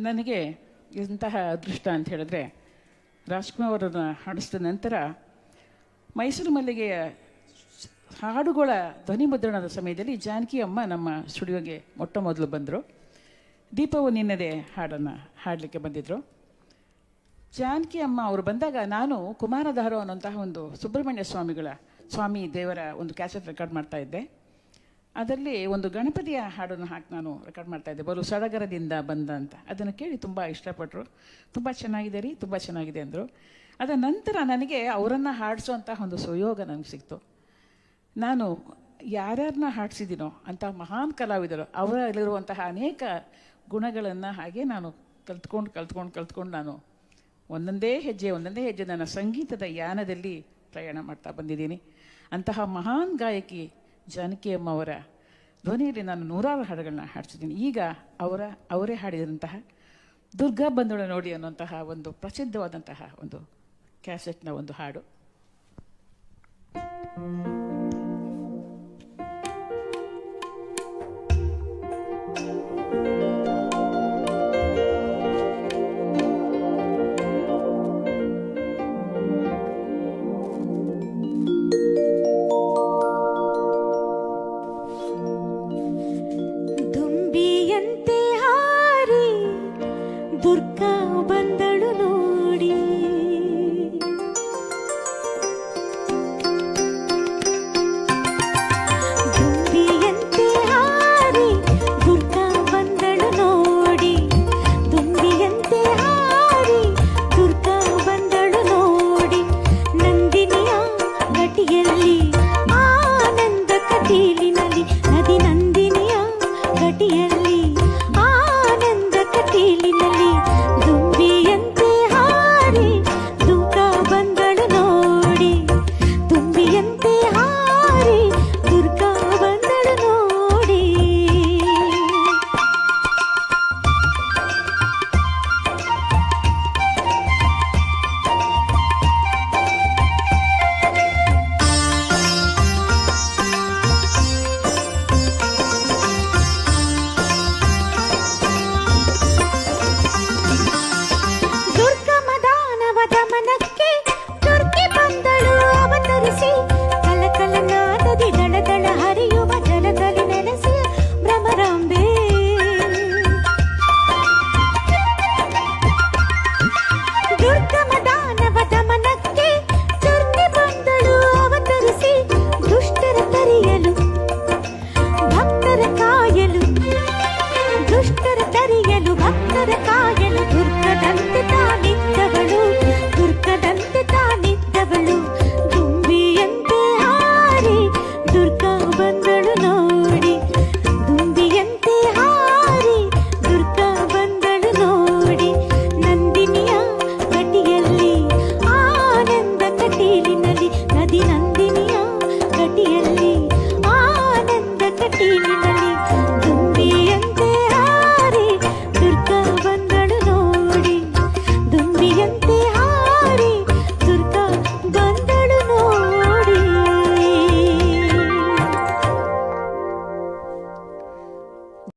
ನನಗೆ ಇಂತಹ ಅದೃಷ್ಟ ಅಂತ ಹೇಳಿದ್ರೆ ರಾಜ್ಕುಮಾರ್ ಅವರನ್ನು ಹಾಡಿಸಿದ ನಂತರ ಮೈಸೂರು ಮಲ್ಲಿಗೆಯ ಹಾಡುಗಳ ಧ್ವನಿ ಮುದ್ರಣದ ಸಮಯದಲ್ಲಿ ಜಾನಕಿ ಅಮ್ಮ ನಮ್ಮ ಸ್ಟುಡಿಯೋಗೆ ಮೊಟ್ಟ ಮೊದಲು ಬಂದರು. ದೀಪವು ನಿನ್ನದೇ ಹಾಡನ್ನು ಹಾಡಲಿಕ್ಕೆ ಬಂದಿದ್ದರು. ಜಾನಕಿ ಅಮ್ಮ ಅವರು ಬಂದಾಗ ನಾನು ಕುಮಾರಧಾರ ಅನ್ನುವಂತಹ ಒಂದು ಸುಬ್ರಹ್ಮಣ್ಯ ಸ್ವಾಮಿ ದೇವರ ಒಂದು ಕ್ಯಾಸೆಟ್ ರೆಕಾರ್ಡ್ ಮಾಡ್ತಾಯಿದ್ದೆ. ಅದರಲ್ಲಿ ಒಂದು ಗಣಪತಿಯ ಹಾಡನ್ನು ಹಾಕಿ ನಾನು ರೆಕಾರ್ಡ್ ಮಾಡ್ತಾಯಿದ್ದೆ, ಬಲು ಸಡಗರದಿಂದ ಬಂದ ಅಂತ. ಅದನ್ನು ಕೇಳಿ ತುಂಬ ಇಷ್ಟಪಟ್ಟರು. ತುಂಬ ಚೆನ್ನಾಗಿದೆ ರೀ, ತುಂಬ ಚೆನ್ನಾಗಿದೆ ಅಂದರು. ಅದರ ನಂತರ ನನಗೆ ಅವರನ್ನು ಹಾಡಿಸುವಂಥ ಒಂದು ಸುಯೋಗ ನನಗೆ ಸಿಕ್ತು. ನಾನು ಯಾರ್ಯಾರನ್ನ ಹಾಡಿಸಿದ್ದೀನೋ ಅಂಥ ಮಹಾನ್ ಕಲಾವಿದರು ಅವರಲ್ಲಿರುವಂತಹ ಅನೇಕ ಗುಣಗಳನ್ನು ಹಾಗೆ ನಾನು ಕಲ್ತ್ಕೊಂಡು ನಾನು ಒಂದೊಂದೇ ಹೆಜ್ಜೆ ನನ್ನ ಸಂಗೀತದ ಯಾನದಲ್ಲಿ ಪ್ರಯಾಣ ಮಾಡ್ತಾ ಬಂದಿದ್ದೀನಿ. ಅಂತಹ ಮಹಾನ್ ಗಾಯಕಿ ಜಾನಕಿ ಅಮ್ಮ ಅವರ ಧ್ವನಿಯಲ್ಲಿ ನಾನು ನೂರಾರು ಹಾಡುಗಳನ್ನ ಹಾಡಿಸಿದ್ದೀನಿ. ಈಗ ಅವರೇ ಹಾಡಿದಂತಹ ದುರ್ಗಾ ಬಂದಳು ನೋಡಿ ಅನ್ನುವಂತಹ ಒಂದು ಪ್ರಸಿದ್ಧವಾದಂತಹ ಒಂದು ಕ್ಯಾಸೆಟ್ನ ಒಂದು ಹಾಡು. ದುರ್ಗಾ ಬಂದಳು ನೋಡಿ, ದುಂಬಿಯಂತೆ ಹಾರಿ ದುರ್ಗಾ ಬಂದಳು ನೋಡಿ, ದುಂಬಿಯಂತೆ ಹಾರಿ ದುರ್ಗಾ ಬಂದಳು ನೋಡಿ. ನಂದಿನಿಯ ಗಟಿಯಲ್ಲಿ ಆನಂದ ಕಟೀಲಿನಲ್ಲಿ, ನದಿ ನಂದಿನಿಯ ಗಟಿಯಲ್ಲಿ ಆನಂದ ಕಟೀಲಿನಲ್ಲಿ ದುಂಬಿಯಂತೆ ಹಾರಿ ದುರ್ಗಾ ಬಂದಳು ನೋಡಿ, ದುಂಬಿಯಂತೆ ಹಾರಿ ದುರ್ಗಾ ಬಂದಳು ನೋಡಿ. ಮನಕ್ಕೆ ದುರ್ಗೆ ಬಂದಳು ಅವತರಿಸಿ, ಕಲಕಲನಾದದಿ ದಳದಳ ಹರಿಯುವ ಜಲದಲ್ಲಿ ನೆಲೆಸಿ ಭ್ರಮರಾಂಬೆ. ದುರ್ಗಮ ದಾನವದ ಮನಕ್ಕೆ ದುರ್ಗೆ ಬಂದಳು ಅವತರಿಸಿ, ದುಷ್ಟರ ತರಿಯಲು ಭಕ್ತರ ಕಾಯಲು, ದುಷ್ಟರ ತರಿಯಲು ಭಕ್ತರ ಕಾಯಲು ದುರ್ಗದಂತೆ ತಾನಿದ್ದವಳು, ದುರ್ಗದಂತೆ ತಾನಿದ್ದವಳು. ದುಂಬಿಯಂತೆ ಹಾರಿ ದುರ್ಗಾ ಬಂದಳು ನೋಡಿ.